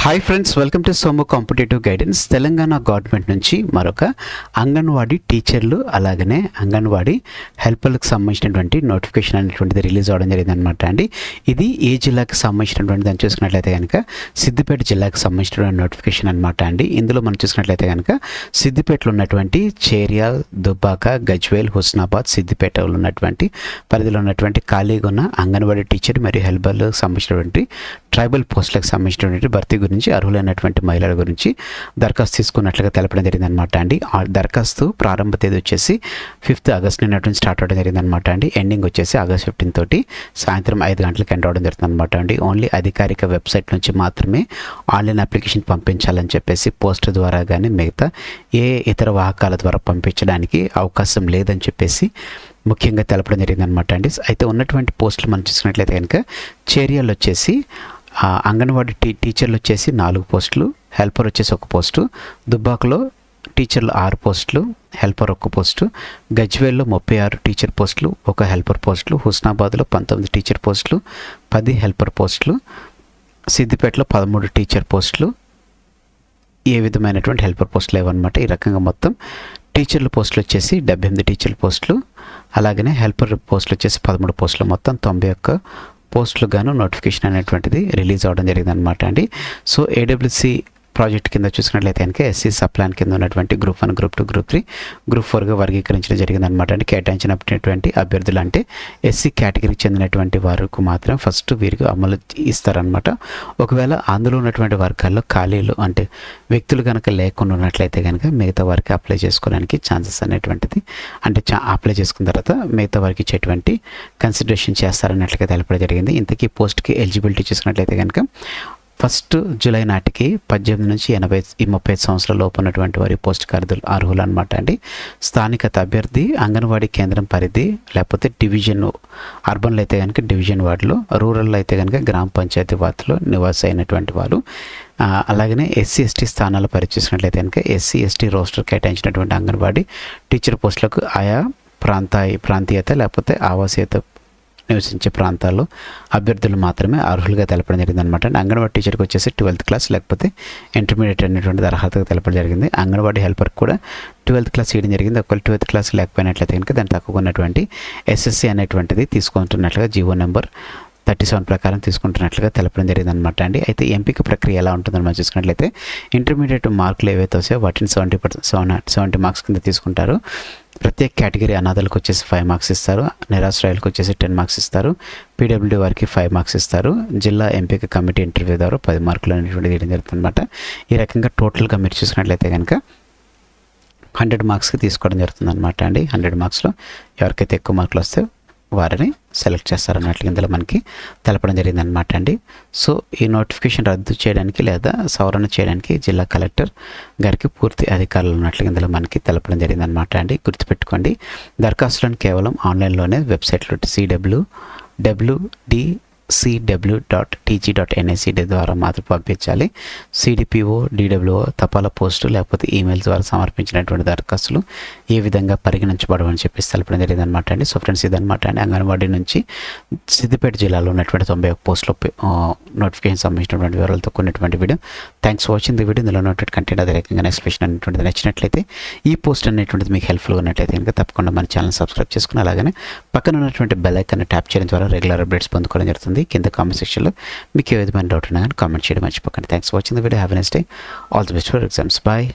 Hi friends, welcome to Somu competitive guidance. Telangana government నుంచి మరొక అంగన్వాడీ టీచర్లు అలాగనే అంగన్వాడీ హెల్పర్లకు సంబంధించినటువంటి నోటిఫికేషన్ అనేటువంటిది రిలీజ్ అవ్వడం జరిగింది అనమాట అండి. ఇది ఏ జిల్లాకి సంబంధించినటువంటి దాన్ని చూసుకున్నట్లయితే కనుక సిద్దిపేట జిల్లాకు సంబంధించినటువంటి నోటిఫికేషన్ అనమాట అండి. ఇందులో మనం చూసుకున్నట్లయితే కనుక సిద్దిపేటలో ఉన్నటువంటి చేర్యాల్, దుబ్బాక, గజ్వేల్, హుస్నాబాద్, సిద్దిపేటలో ఉన్నటువంటి పరిధిలో ఉన్నటువంటి ఖాళీగా ఉన్న అంగన్వాడీ టీచర్ మరియు హెల్పర్లకు సంబంధించినటువంటి ట్రైబల్ పోస్టులకు సంబంధించినటువంటి భర్తీ గురించి అర్హులైనటువంటి మహిళల గురించి దరఖాస్తు తీసుకున్నట్లుగా తెలపడం జరిగిందనమాట అండి. ఆ దరఖాస్తు ప్రారంభ తేదీ వచ్చేసి 5th ఆగస్ట్ నిన్నటువంటి స్టార్ట్ అవ్వడం జరిగిందనమాట అండి. ఎండింగ్ వచ్చేసి ఆగస్ట్ 15 తోటి సాయంత్రం 5 గంటలకు ఎండ్ అవ్వడం జరుగుతుందన్నమాట అండి. ఓన్లీ అధికారిక వెబ్సైట్ నుంచి మాత్రమే ఆన్లైన్ అప్లికేషన్ పంపించాలని చెప్పేసి పోస్ట్ ద్వారా కానీ మిగతా ఏ ఇతర వాహకాల ద్వారా పంపించడానికి అవకాశం లేదని చెప్పేసి ముఖ్యంగా తెలపడం జరిగిందనమాట అండి. అయితే ఉన్నటువంటి పోస్టులు మనం చూసుకున్నట్లయితే కనుక చేర్యాలు వచ్చేసి అంగన్వాడీ టీచర్లు వచ్చేసి 4 పోస్టులు, హెల్పర్ వచ్చేసి 1 పోస్టు, దుబ్బాకలో టీచర్లు 6 పోస్టులు, హెల్పర్ 1 పోస్టు, గజ్వేల్లో 36 టీచర్ పోస్టులు, 1 హెల్పర్ పోస్టులు, హుస్నాబాద్లో 19 టీచర్ పోస్టులు, 10 హెల్పర్ పోస్టులు, సిద్దిపేటలో 13 టీచర్ పోస్టులు, ఏ విధమైనటువంటి హెల్పర్ పోస్టులు లేవన్నమాట. ఈ రకంగా మొత్తం టీచర్ల పోస్టులు వచ్చేసి 78 టీచర్ల పోస్టులు, అలాగనే హెల్పర్ పోస్టులు వచ్చేసి 13 పోస్టులు, మొత్తం 91 పోస్టులు గాను నోటిఫికేషన్ అనేటువంటిది రిలీజ్ అవ్వడం జరిగింది అనమాట అండి. సో ఏడబ్ల్యూసి ప్రాజెక్ట్ కింద చూసుకున్నట్లయితే కనుక ఎస్సీ సప్లాన్ కింద ఉన్నటువంటి గ్రూప్ 1, గ్రూప్ 2, గ్రూప్ 3, గ్రూప్ 4గా వర్గీకరించడం జరిగిందనమాట అండి. కేటాయించినటువంటి అభ్యర్థులు అంటే ఎస్సీ కేటగిరీకి చెందినటువంటి వారికి మాత్రం ఫస్ట్ వీరికి అమలు ఇస్తారనమాట. ఒకవేళ అందులో ఉన్నటువంటి వర్గాల్లో ఖాళీలు అంటే వ్యక్తులు కనుక లేకుండా ఉన్నట్లయితే కనుక మిగతా వారికి అప్లై చేసుకోవడానికి ఛాన్సెస్ అనేటువంటిది అంటే అప్లై చేసుకున్న తర్వాత మిగతా వారికి ఇచ్చేటువంటి కన్సిడరేషన్ చేస్తారన్నట్లుగా తెలపడం జరిగింది. ఇంతకీ పోస్ట్కి ఎలిజిబిలిటీ చూసుకున్నట్లయితే కనుక 1 జూలై నాటికి 18 నుంచి 35 సంవత్సరాల లోపు ఉన్నటువంటి వారి పోస్ట్కి అర్హులు అనమాట అండి. స్థానికత అభ్యర్థి అంగన్వాడీ కేంద్రం పరిధి లేకపోతే డివిజన్, అర్బన్లో అయితే కనుక డివిజన్ వార్డులో, రూరల్లో అయితే కనుక గ్రామ పంచాయతీ వార్డులో నివాస అయినటువంటి వారు, అలాగనే ఎస్సీ ఎస్టీ స్థానాల పరిచూసినట్లయితే కనుక ఎస్సీ ఎస్టీ రోస్టర్ కేటాయించినటువంటి అంగన్వాడీ టీచర్ పోస్టులకు ఆయా ప్రాంతీయత లేకపోతే ఆవాసీయత నివసించే ప్రాంతాల్లో అభ్యర్థులు మాత్రమే అర్హులుగా తెలపడం జరిగింది అనమాట. అంగన్వాడీ టీచర్కి వచ్చేసి 12th క్లాస్ లేకపోతే ఇంటర్మీడియట్ అనేటువంటి అర్హతగా తెలపడం జరిగింది. అంగన్వాడీ హెల్పర్కి కూడా 12th క్లాస్ చేయడం జరిగింది. ఒకవేళ 12th క్లాస్ లేకపోయినట్లయితే కనుక దాన్ని తక్కువ ఉన్నటువంటి ఎస్ఎస్సి అనేటువంటిది తీసుకుంటున్నట్లుగా జీవో నెంబర్ 37 ప్రకారం తీసుకుంటున్నట్లుగా తెలపడం జరిగింది అనమాట అండి. అయితే ఎంపిక ప్రక్రియ ఎలా ఉంటుందని మనం చూసుకున్నట్లయితే ఇంటర్మీడియట్ మార్కులు ఏవైతే వస్తాయో వాటిని 70 మార్క్స్ కింద తీసుకుంటారు. ప్రత్యేక కేటగిరీ అనాథలకు వచ్చేసి 5 మార్క్స్ ఇస్తారు, నిరాశ్రయాలకు వచ్చేసి 10 మార్క్స్ ఇస్తారు, పీడబ్ల్యూడీ వారికి 5 మార్క్స్ ఇస్తారు, జిల్లా ఎంపిక కమిటీ ఇంటర్వ్యూ ద్వారా 10 మార్కులు అనేటువంటిది ఇవ్వడం జరుగుతుంది అనమాట. ఈ రకంగా టోటల్గా మీరు చూసుకున్నట్లయితే కనుక 100 మార్క్స్కి తీసుకోవడం జరుగుతుంది అనమాట అండి. 100 మార్క్స్లో ఎవరికైతే ఎక్కువ మార్కులు వస్తే వారిని సెలెక్ట్ చేస్తారన్నట్లు ఇందులో మనకి తెలపడం జరిగింది అనమాట అండి. సో ఈ నోటిఫికేషన్ రద్దు చేయడానికి లేదా సవరణ చేయడానికి జిల్లా కలెక్టర్ గారికి పూర్తి అధికారులు ఉన్నట్లు ఇందులో మనకి తెలపడం జరిగింది అనమాట అండి. గుర్తుపెట్టుకోండి, దరఖాస్తులను కేవలం ఆన్లైన్లోనే వెబ్సైట్లో www.cw.tg.nic ద్వారా మాత్రం పంపించాలి. సిడిపిఓ, డిడబ్ల్యూఓ, తపాలా పోస్టు లేకపోతే ఈమెయిల్ ద్వారా సమర్పించినటువంటి దరఖాస్తులు ఏ విధంగా పరిగణించబడవని చెప్పేసి తెలపడం జరిగింది అనమాట అండి. సో ఫ్రెండ్స్, ఇదనమాట అండి అంగన్వాడీ నుంచి సిద్దిపేట జిల్లాలో ఉన్నటువంటి 91 పోస్టులో నోటిఫికేషన్ సంబంధించినటువంటి వివరాలతో కొన్నటువంటి video. Thanks for watching the video. ఇందులో ఉన్నటువంటి కంటెంట్ అదే రకంగా ఎక్స్ప్లెనేషన్ అనేటువంటిది నచ్చినట్లయితే, ఈ పోస్ట్ అనేటువంటిది మీకు హెల్ప్ఫుల్గా ఉన్నట్లయితే కనుక తప్పకుండా మన ఛానల్ సబ్స్క్రైబ్ చేసుకుని అలాగనే పక్కన ఉన్నటువంటి బెల్ ఐకాన్ ట్యాప్ చేయడం ద్వారా రెగ్యులర్ అప్డేట్స్ పొందుకోవడం జరుగుతుంది. కింద కామెంట్ సెక్షన్లో మీకు ఏ విధమైన డౌట్ ఉన్నా కానీ కామెంట్ చేయడం మర్చిపోకండి. Thanks for watching the video. Have a nice day. All the best for exams. Bye.